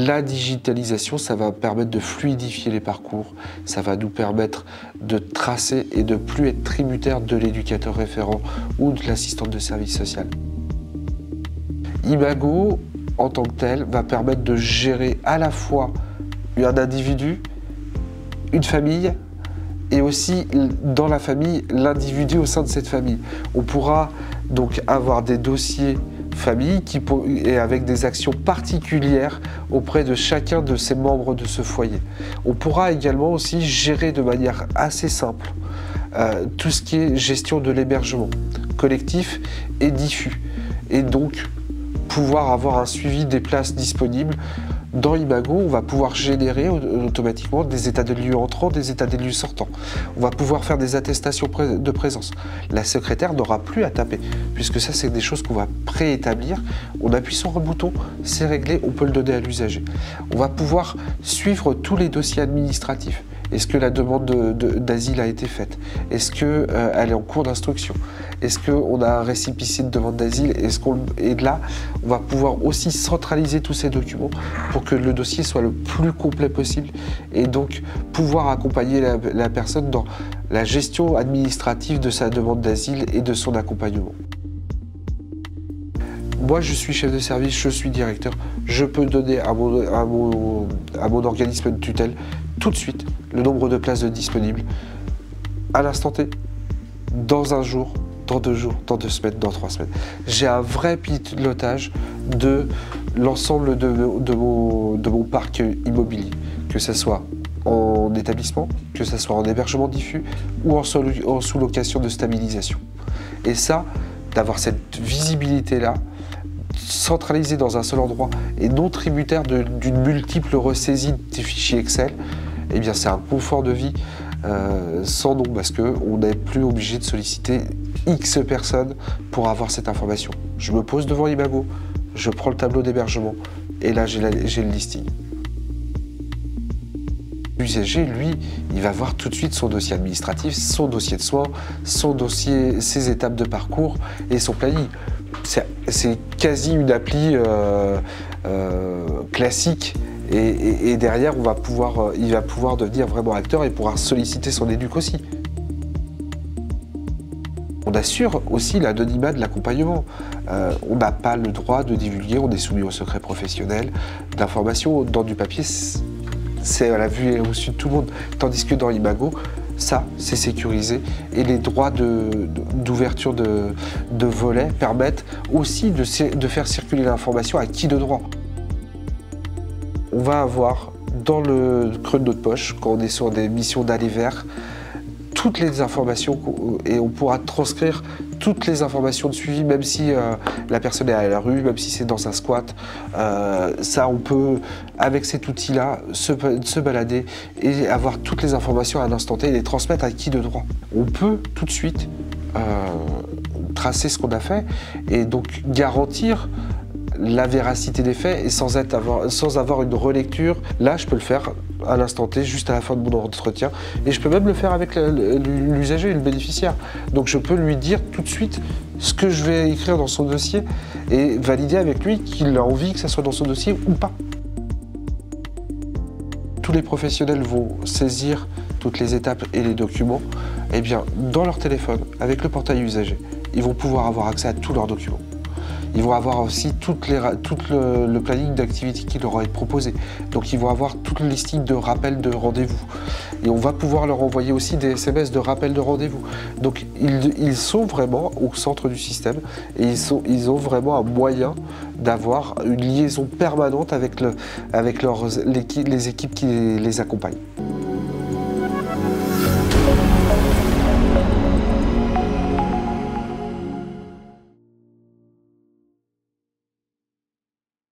La digitalisation, ça va permettre de fluidifier les parcours, ça va nous permettre de tracer et de plus être tributaire de l'éducateur référent ou de l'assistante de service social. Imago, en tant que tel, va permettre de gérer à la fois un individu, une famille, et aussi dans la famille, l'individu au sein de cette famille. On pourra donc avoir des dossiers famille et avec des actions particulières auprès de chacun de ces membres de ce foyer. On pourra également aussi gérer de manière assez simple tout ce qui est gestion de l'hébergement collectif et diffus, et donc pouvoir avoir un suivi des places disponibles. Dans Imago, on va pouvoir générer automatiquement des états de lieux entrants, des états des lieux sortants. On va pouvoir faire des attestations de présence. La secrétaire n'aura plus à taper, puisque ça, c'est des choses qu'on va préétablir. On appuie sur un bouton, c'est réglé, on peut le donner à l'usager. On va pouvoir suivre tous les dossiers administratifs. Est-ce que la demande d'asile a été faite? Est-ce qu'elle est en cours d'instruction? Est-ce qu'on a un récépissé de demande d'asile? Et là, on va pouvoir aussi centraliser tous ces documents pour que le dossier soit le plus complet possible et donc pouvoir accompagner la personne dans la gestion administrative de sa demande d'asile et de son accompagnement. Moi, je suis chef de service, je suis directeur, je peux donner à mon organisme de tutelle tout de suite le nombre de places disponibles à l'instant T, dans un jour, dans 2 jours, dans 2 semaines, dans 3 semaines. J'ai un vrai pilotage de l'ensemble de mon parc immobilier, que ce soit en établissement, que ce soit en hébergement diffus ou en sous-location de stabilisation. Et ça, d'avoir cette visibilité-là, centralisée dans un seul endroit et non tributaire d'une multiple ressaisie des fichiers Excel, eh bien c'est un confort de vie sans nom, parce qu'on n'est plus obligé de solliciter X personnes pour avoir cette information. Je me pose devant Imago, je prends le tableau d'hébergement et là j'ai le listing. L'usager, lui, il va voir tout de suite son dossier administratif, son dossier de soins, son dossier, ses étapes de parcours et son planning. C'est quasi une appli classique. Et derrière, il va pouvoir devenir vraiment acteur et pouvoir solliciter son éduc aussi. On assure aussi l'anonymat de l'accompagnement. On n'a pas le droit de divulguer, on est soumis au secret professionnel d'information. Dans du papier, c'est à la vue et au su de tout le monde. Tandis que dans Imago, ça, c'est sécurisé. Et les droits d'ouverture de volets permettent aussi de faire circuler l'information à qui de droit. On va avoir dans le creux de notre poche, quand on est sur des missions d'aller vers, toutes les informations et on pourra transcrire toutes les informations de suivi, même si la personne est à la rue, même si c'est dans un squat. Ça, on peut, avec cet outil-là, se balader et avoir toutes les informations à un instant T et les transmettre à qui de droit. On peut tout de suite tracer ce qu'on a fait et donc garantir la véracité des faits et sans avoir une relecture. Là, je peux le faire à l'instant T, juste à la fin de mon entretien. Et je peux même le faire avec l'usager, le bénéficiaire. Donc je peux lui dire tout de suite ce que je vais écrire dans son dossier et valider avec lui qu'il a envie que ça soit dans son dossier ou pas. Tous les professionnels vont saisir toutes les étapes et les documents, eh bien, dans leur téléphone, avec le portail usager, ils vont pouvoir avoir accès à tous leurs documents. Ils vont avoir aussi tout le planning d'activités qui leur va être proposé. Donc ils vont avoir tout le listing de rappels de rendez-vous. Et on va pouvoir leur envoyer aussi des SMS de rappel de rendez-vous. Donc ils sont vraiment au centre du système et ils ont vraiment un moyen d'avoir une liaison permanente avec les équipes qui les accompagnent.